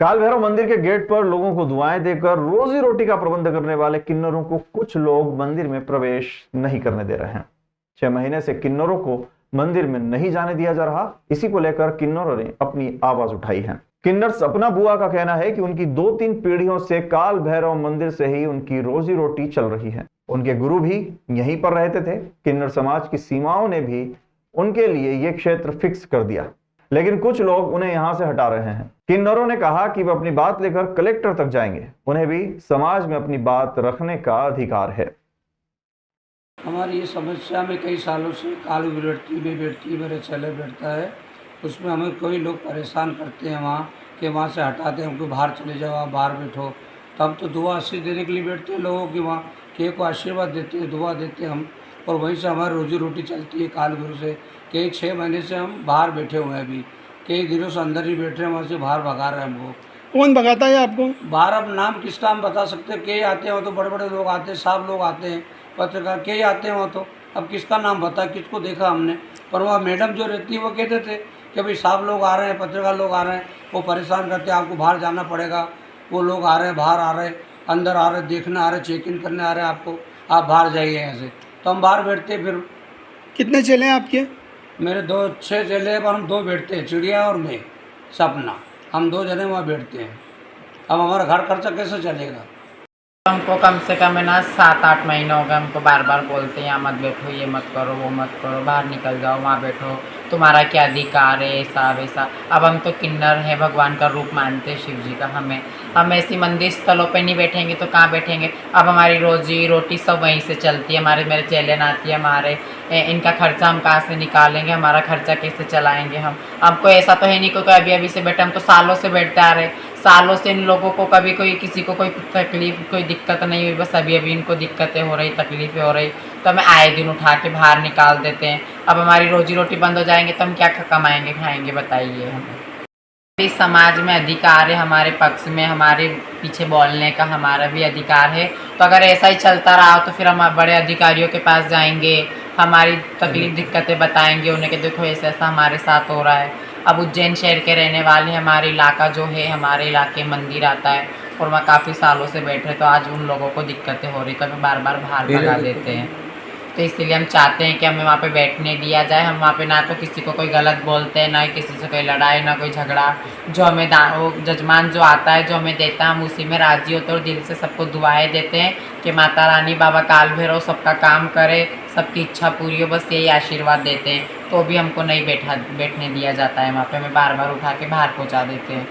काल भैरव मंदिर के गेट पर लोगों को दुआएं देकर रोजी रोटी का प्रबंध करने वाले किन्नरों को कुछ लोग मंदिर में प्रवेश नहीं करने दे रहे हैं। 6 महीने से किन्नरों को मंदिर में नहीं जाने दिया जा रहा। इसी को लेकर किन्नरों ने अपनी आवाज उठाई है। किन्नर सपना बुआ का कहना है कि उनकी 2-3 पीढ़ियों से काल भैरव मंदिर से ही उनकी रोजी रोटी चल रही है। उनके गुरु भी यहीं पर रहते थे। किन्नर समाज की सीमाओं ने भी उनके लिए यह क्षेत्र फिक्स कर दिया, लेकिन कुछ लोग उन्हें यहां से हटा रहे हैं। किन्नरों ने कहा कि वे अपनी बात लेकर कलेक्टर तक जाएंगे। उन्हें भी समाज में अपनी बात रखने का अधिकार है। हमारी ये समस्या में कई सालों से कालू बैठती मेरे चले बैठता है। उसमें हमें कोई लोग परेशान करते हैं वहाँ कि वहाँ से हटाते हैं, उनको बाहर चले जाओ, आप बाहर बैठो। तो हम तो दुआ आशीष देने के लिए बैठते हैं लोगों की वहाँ, कि को आशीर्वाद देते हैं, दुआ देते हैं हम, और वहीं से हमारी रोजी रोटी चलती है काल गुरु से। कई 6 महीने से हम बाहर बैठे हुए हैं, अभी कई दिनों से अंदर ही बैठे हैं, वहाँ से बाहर भगा रहे हैं हमको। कौन भगाता है आपको? बाहर अब नाम किसका हम बता सकते हैं? कई आते हैं, वो तो बड़े बड़े लोग आते हैं, साहब लोग आते हैं, पत्रकार कई आते हैं वहाँ। तो अब किसका नाम बता, किसको देखा हमने? पर वहाँ मैडम जो रहती है वो कहते थे कि भाई साहब लोग आ रहे हैं, पत्रकार लोग आ रहे हैं, वो परेशान करते हैं, आपको बाहर जाना पड़ेगा। वो लोग आ रहे हैं, बाहर आ रहे हैं, अंदर आ रहे हैं, देखने आ रहे हैं, चेक इन करने आ रहे हैं आपको, आप बाहर जाइए यहाँ से। तो हम बाहर बैठते हैं। फिर कितने चेले हैं आपके? मेरे 6 चेले हैं, पर हम 2 बैठते हैं, चिड़िया और मैं, सपना, हम 2 जने वहाँ बैठते हैं। अब हमारा घर खर्चा कैसे चलेगा? हमको कम से कम है ना 7-8 महीने हो गए, हमको बार बार बोलते हैं यहाँ मत बैठो, ये मत करो, वो मत करो, बाहर निकल जाओ, वहाँ बैठो, तुम्हारा क्या अधिकार है, ऐसा वैसा। अब हम तो किन्नर हैं, भगवान का रूप मानते हैं शिव जी का। हम ऐसी मंदिर स्थलों पे नहीं बैठेंगे तो कहाँ बैठेंगे? अब हमारी रोजी रोटी सब वहीं से चलती है। मेरे चेले नाती है हमारे, इनका खर्चा हम कहाँ से निकालेंगे? हमारा खर्चा कैसे चलाएंगे हम? हमको ऐसा तो है नहीं कोई अभी अभी से बैठे, हम तो सालों से बैठते आ रहे। सालों से इन लोगों को कभी किसी को कोई तकलीफ, कोई दिक्कत नहीं हुई, बस अभी अभी इनको दिक्कतें हो रही, तकलीफ़ें हो रही, तो हमें आए दिन उठा के बाहर निकाल देते हैं। अब हमारी रोजी रोटी बंद हो जाएंगे तो हम क्या कमाएंगे, खाएंगे, बताइए हमें। इस समाज में अधिकार है, हमारे पक्ष में, हमारे पीछे बोलने का हमारा भी अधिकार है। तो अगर ऐसा ही चलता रहा तो फिर हम बड़े अधिकारियों के पास जाएंगे, हमारी तकलीफ दिक्कतें बताएंगे उन्हें कि देखो ऐसा ऐसा हमारे साथ हो रहा है। अब उज्जैन शहर के रहने वाले, हमारे इलाका जो है, हमारे इलाके मंदिर आता है और वहाँ काफ़ी सालों से बैठे, तो आज उन लोगों को दिक्कतें हो रही तो हमें बार बार बाहर भगा देते हैं। तो इसलिए हम चाहते हैं कि हमें वहाँ पे बैठने दिया जाए। हम वहाँ पे ना तो किसी को कोई गलत बोलते हैं, ना ही किसी से कोई लड़ाई, ना कोई झगड़ा। जो हमें वो जजमान जो आता है, जो हमें देता है, हम उसी में राज़ी होते हैं और दिल से सबको दुआएं देते हैं कि माता रानी, बाबा काल भैरव सबका काम करे, सबकी इच्छा पूरी हो, बस यही आशीर्वाद देते हैं। तो भी हमको नहीं बैठने दिया जाता है वहाँ पे, हमें बार बार उठा के बाहर पहुँचा देते हैं।